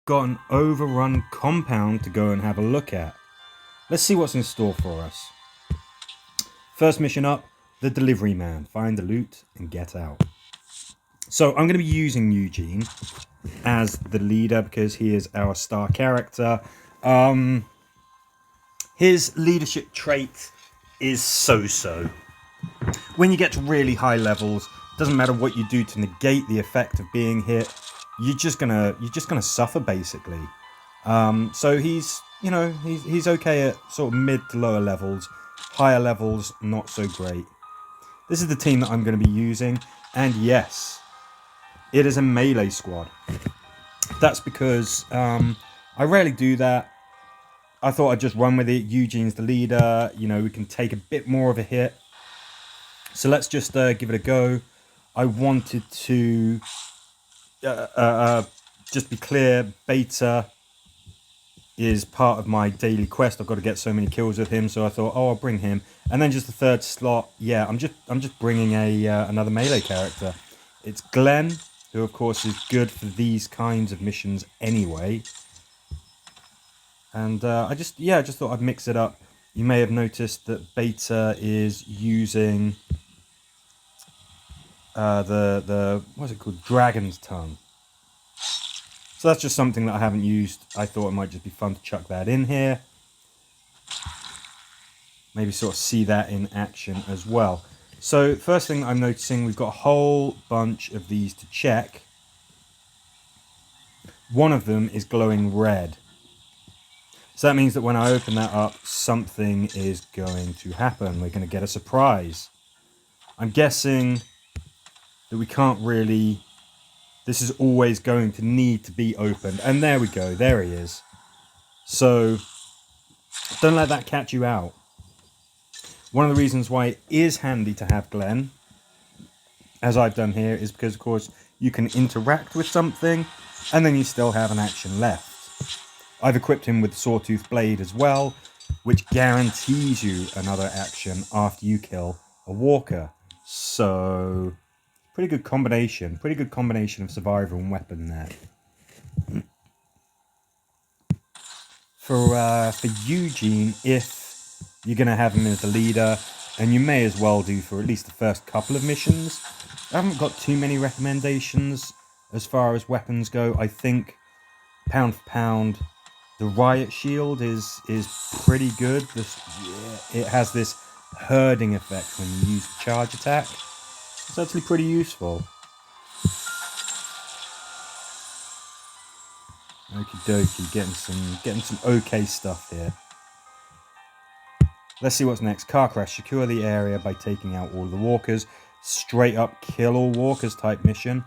got an Overrun compound to go and have a look at. Let's see what's in store for us. First mission up, the delivery man. Find the loot and get out. So I'm going to be using Eugene as the leader because he is our star character. His leadership trait is so-so. When you get to really high levels, doesn't matter what you do to negate the effect of being hit, you're just gonna suffer basically. So he's okay at sort of mid to lower levels. Higher levels, not so great. This is the team that I'm going to be using, and yes, it is a melee squad. That's because I rarely do that. I thought I'd just run with it. Eugene's the leader. We can take a bit more of a hit. So let's just give it a go. I wanted to just be clear, Beta is part of my daily quest. I've got to get so many kills with him, so I thought, I'll bring him. And then just the third slot, yeah, I'm just bringing another melee character. It's Glenn, who of course is good for these kinds of missions anyway. And I just thought I'd mix it up. You may have noticed that Beta is using the what's it called, Dragon's Tongue. So that's just something that I haven't used. I thought it might just be fun to chuck that in here. Maybe sort of see that in action as well. So first thing I'm noticing, we've got a whole bunch of these to check. One of them is glowing red. So that means that when I open that up, something is going to happen. We're going to get a surprise. I'm guessing that we can't really... This is always going to need to be opened. And there we go. There he is. So don't let that catch you out. One of the reasons why it is handy to have Glenn, as I've done here, is because, of course, you can interact with something and then you still have an action left. I've equipped him with the Sawtooth Blade as well, which guarantees you another action after you kill a walker. So... Pretty good combination of survivor and weapon there. For Eugene, if you're going to have him as the leader, and you may as well do for at least the first couple of missions, I haven't got too many recommendations as far as weapons go. I think, pound for pound, the Riot Shield is pretty good. It has this herding effect when you use the charge attack. It's actually pretty useful. Okie dokie, getting some okay stuff here. Let's see what's next. Car crash. Secure the area by taking out all the walkers. Straight up kill all walkers type mission.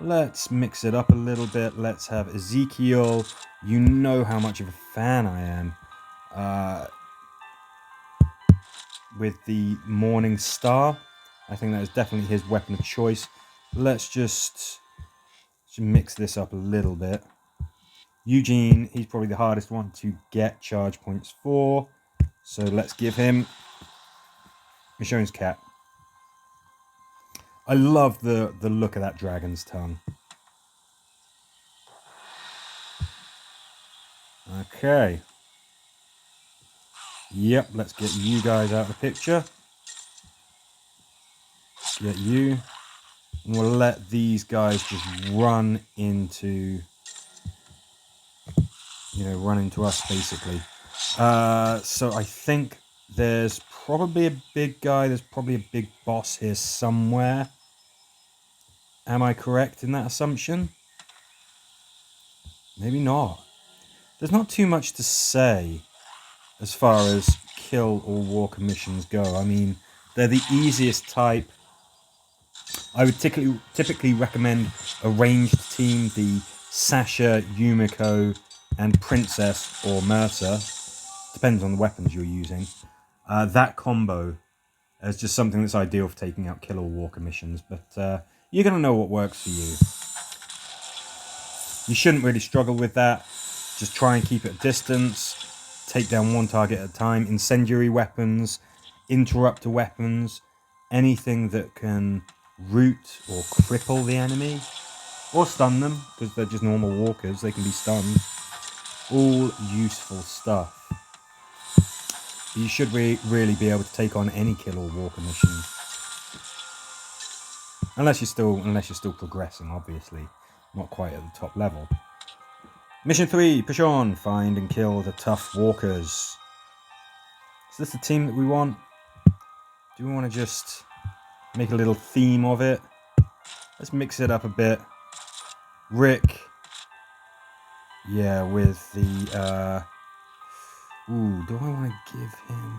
Let's mix it up a little bit. Let's have Ezekiel. You know how much of a fan I am. With the Morning Star. I think that is definitely his weapon of choice. Let's just mix this up a little bit. Eugene, he's probably the hardest one to get charge points for. So let's give him Michonne's cap. I love the look of that Dragon's Tongue. Okay. Yep, let's get you guys out of the picture. Get you. And we'll let these guys just run into us basically. So I think there's probably a big guy, there's probably a big boss here somewhere. Am I correct in that assumption? Maybe not. There's not too much to say as far as kill or walker missions go. I mean, they're the easiest type. I would typically recommend a ranged team, the Sasha, Yumiko, and Princess or Mercer. Depends on the weapons you're using. That combo is just something that's ideal for taking out kill or walker missions, but you're going to know what works for you. You shouldn't really struggle with that. Just try and keep it at distance. Take down one target at a time. Incendiary weapons, interrupter weapons, anything that can root or cripple the enemy Or stun them, because they're just normal walkers. They can be stunned. All useful stuff. You should really be able to take on any kill or walker mission. Unless you're still progressing, obviously. Not quite at the top level. Mission 3, push on. Find and kill the tough walkers. Is this the team that we want? Do we want to just make a little theme of it? Let's mix it up a bit. Rick. Yeah, with the... Ooh, do I want to give him...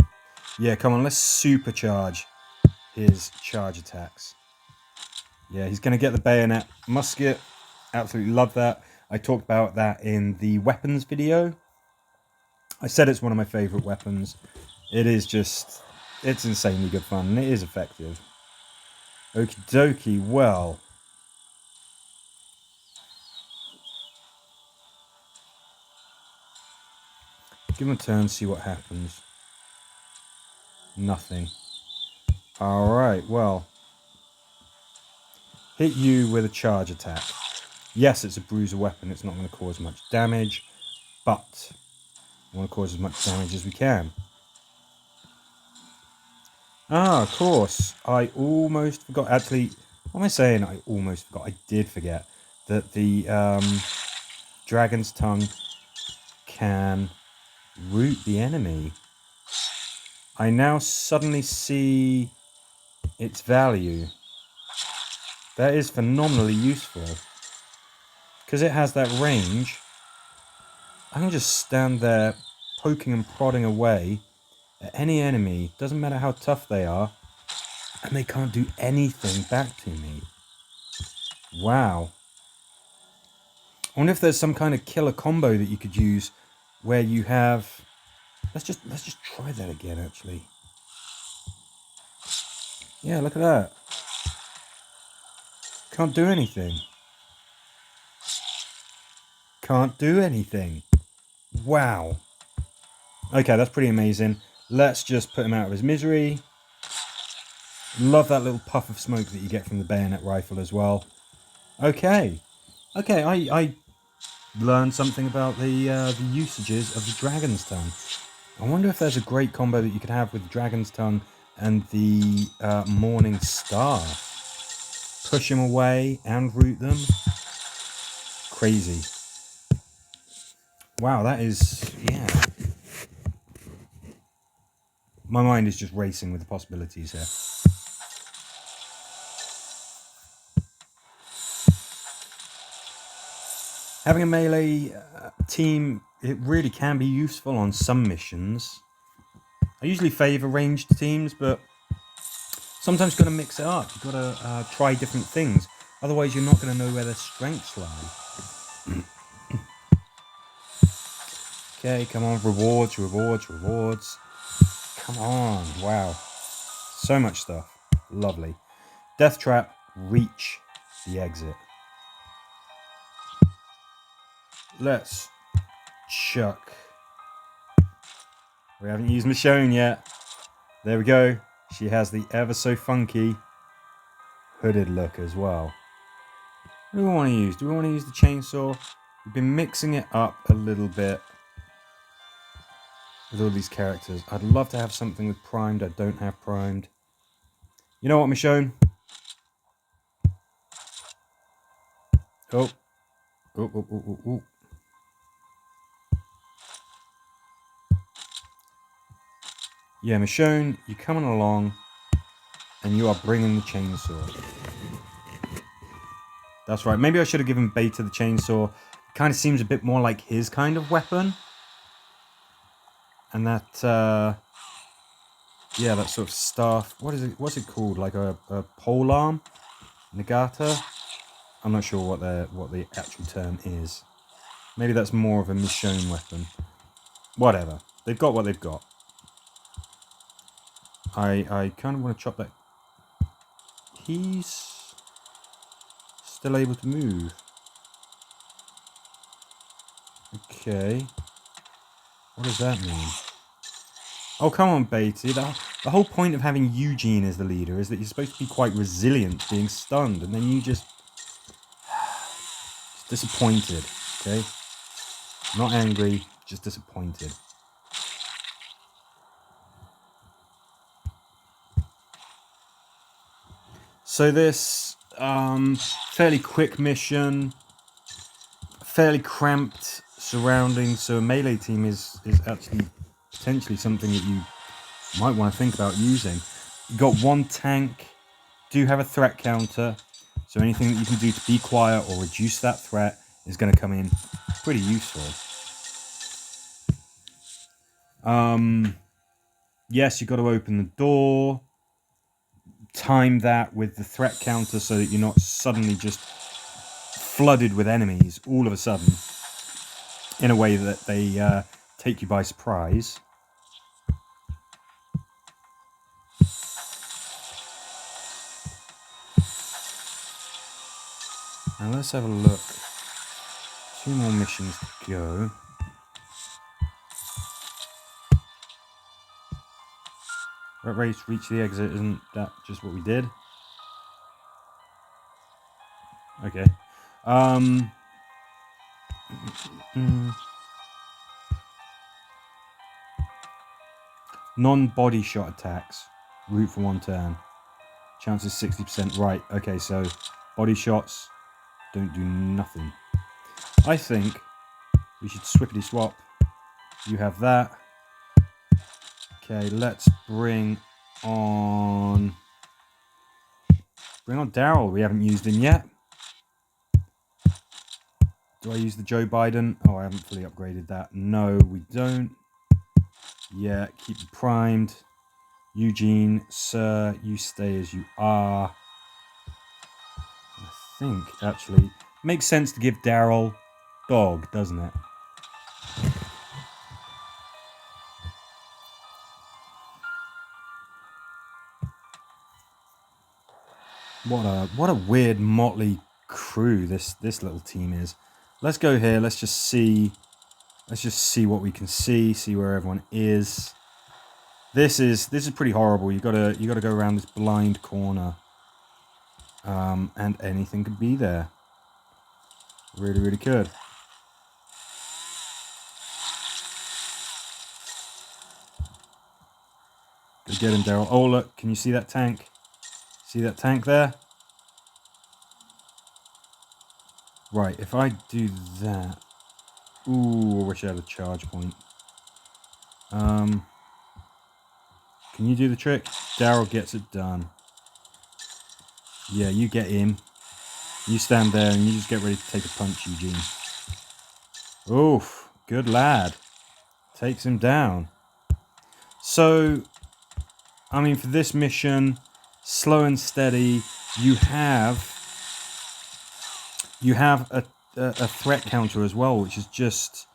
Yeah, come on, let's supercharge his charge attacks. Yeah, he's going to get the bayonet musket. Absolutely love that. I talked about that in the weapons video. I said it's one of my favourite weapons. It is just... It's insanely good fun, and it is effective. Okie dokie, well... Give him a turn, see what happens. Nothing. Alright, well... Hit you with a charge attack. Yes, it's a bruiser weapon, it's not going to cause much damage, but we want to cause as much damage as we can. Ah, of course, I almost forgot, actually, what am I saying? I almost forgot, I did forget that the dragon's tongue can root the enemy. I now suddenly see its value. That is phenomenally useful. Because it has that range, I can just stand there poking and prodding away at any enemy, doesn't matter how tough they are, and they can't do anything back to me. Wow. I wonder if there's some kind of killer combo that you could use where you have... Let's just try that again, actually. Yeah, look at that. Can't do anything. Can't do anything. Wow. Okay, that's pretty amazing. Let's just put him out of his misery. Love that little puff of smoke that you get from the bayonet rifle as well. Okay. Okay, I learned something about the usages of the dragon's tongue. I wonder if there's a great combo that you could have with the dragon's tongue and the morning star. Push them away and root them. Crazy. Wow, that is... yeah. My mind is just racing with the possibilities here. Having a melee team, it really can be useful on some missions. I usually favour ranged teams, but sometimes you've got to mix it up. You've got to try different things. Otherwise, you're not going to know where their strengths lie. Okay, come on. Rewards, rewards, rewards. Come on. Wow. So much stuff. Lovely. Death trap. Reach the exit. Let's chuck. We haven't used Michonne yet. There we go. She has the ever so funky hooded look as well. What do we want to use? Do we want to use the chainsaw? We've been mixing it up a little bit with all these characters. I'd love to have something with primed. I don't have primed. You know what, Michonne? Oh. Oh, oh, oh, oh, oh. Yeah, Michonne, you're coming along and you are bringing the chainsaw. That's right. Maybe I should have given Beta the chainsaw. It kind of seems a bit more like his kind of weapon. And that, yeah, that sort of staff. What is it? What's it called? Like a pole arm? Nagata? I'm not sure what the actual term is. Maybe that's more of a Michonne weapon. Whatever. They've got what they've got. I kind of want to chop that. He's still able to move. Okay. What does that mean? Oh, come on, Beatty. The whole point of having Eugene as the leader is that you're supposed to be quite resilient being stunned, and then you just Disappointed, okay? Not angry, just disappointed. So this fairly quick mission, fairly cramped surroundings. So a melee team is actually potentially something that you might want to think about using. You got one tank, do have a threat counter, so anything that you can do to be quiet or reduce that threat is going to come in pretty useful. Yes, you've got to open the door, time that with the threat counter so that you're not suddenly just flooded with enemies all of a sudden in a way that they take you by surprise. Now let's have a look. 2 more missions to go. Rat race, reach the exit. Isn't that just what we did? Okay. Non-body shot attacks. Route for 1 turn. Chance is 60%. Right. Okay, so body shots don't do nothing. I think we should swippity swap. You have that. Okay, let's bring on Daryl. We haven't used him yet. Do I use the Joe Biden? Oh, I haven't fully upgraded that. No, we don't. Yeah, keep it primed. Eugene, sir, you stay as you are. I think, actually, makes sense to give Daryl dog, doesn't it? What a weird motley crew this little team is. Let's go here. Let's just see what we can see where everyone is. This is pretty horrible. You gotta go around this blind corner. And anything could be there. Really, really could. Go get him, Daryl. Oh, look, can you see that tank? See that tank there? Right, if I do that... Ooh, I wish I had a charge point. Can you do the trick? Daryl gets it done. Yeah, you get him. You stand there and you just get ready to take a punch, Eugene. Oof, good lad. Takes him down. So, I mean, for this mission, slow and steady, you have a threat counter as well, which is just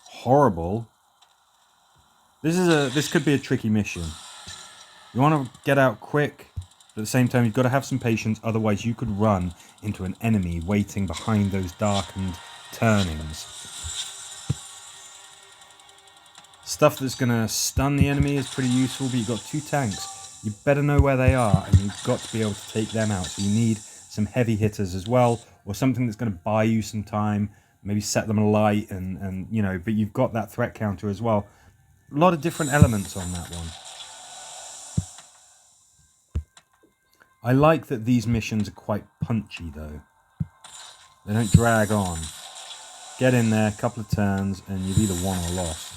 horrible. This could be a tricky mission. You want to get out quick, but at the same time you've got to have some patience, otherwise you could run into an enemy waiting behind those darkened turnings. Stuff that's going to stun the enemy is pretty useful, but you've got 2 tanks. You better know where they are, and you've got to be able to take them out. So you need some heavy hitters as well, or something that's going to buy you some time, maybe set them alight, and you know, but you've got that threat counter as well. A lot of different elements on that one. I like that these missions are quite punchy, though. They don't drag on. Get in there, a couple of turns, and you've either won or lost.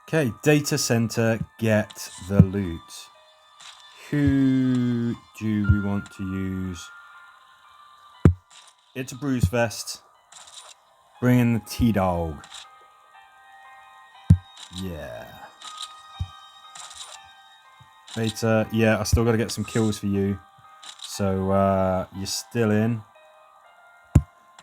Okay, data center, get the loot. Who do we want to use? It's a bruise vest. Bring in the T-Dog. Yeah. Beta, yeah, I still got to get some kills for you. So, you're still in.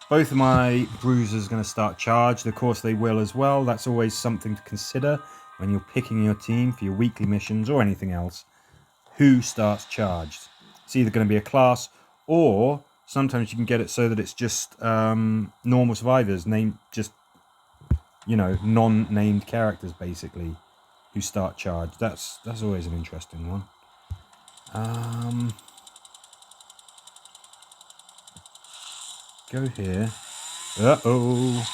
Both of my bruisers are going to start charged. Of course, they will as well. That's always something to consider when you're picking your team for your weekly missions or anything else. Who starts charged? It's either going to be a class, or sometimes you can get it so that it's just normal survivors, non-named characters basically, who start charged. That's always an interesting one. Go here. Uh-oh.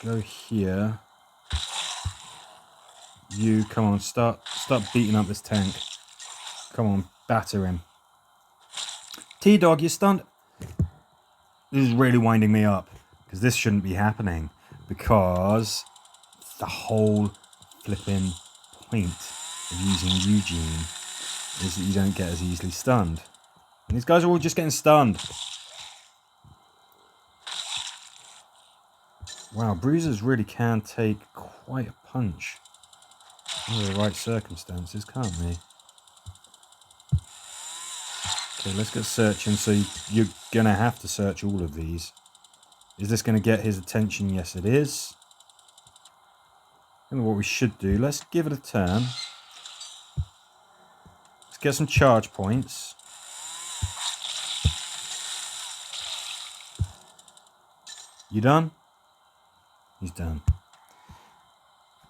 Go here. You, come on, start beating up this tank. Come on, batter him. T-Dog, you're stunned. This is really winding me up, because this shouldn't be happening, because the whole flipping point of using Eugene is that you don't get as easily stunned. And these guys are all just getting stunned. Wow, bruisers really can take quite a punch under the right circumstances, can't they? Okay, let's get searching. So you're going to have to search all of these. Is this going to get his attention? Yes, it is. I don't know what we should do. Let's give it a turn. Let's get some charge points. You done? He's done.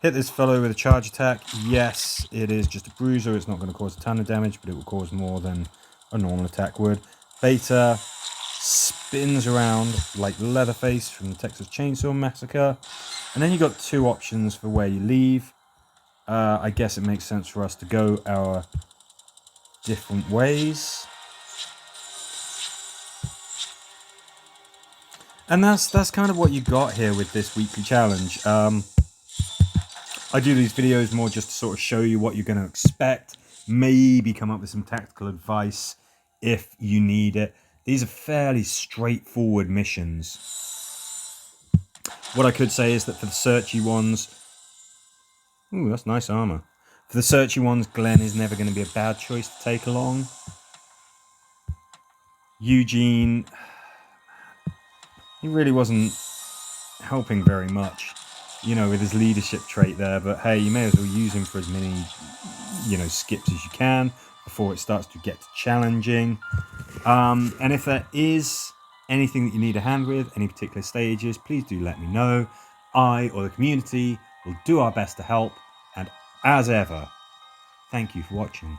Hit this fellow with a charge attack. Yes, it is just a bruiser. It's not going to cause a ton of damage, but it will cause more than a normal attack would. Beta spins around like Leatherface from the Texas Chainsaw Massacre. And then you've got two options for where you leave. I guess it makes sense for us to go our different ways. And that's kind of what you got here with this weekly challenge. I do these videos more just to sort of show you what you're going to expect. Maybe come up with some tactical advice if you need it. These are fairly straightforward missions. What I could say is that for the searchy ones... Ooh, that's nice armor. For the searchy ones, Glenn is never going to be a bad choice to take along. Eugene... He really wasn't helping very much, you know, with his leadership trait there. But hey, you may as well use him for as many, you know, skips as you can before it starts to get challenging. And if there is anything that you need a hand with, any particular stages, please do let me know. I or the community will do our best to help. And as ever, thank you for watching.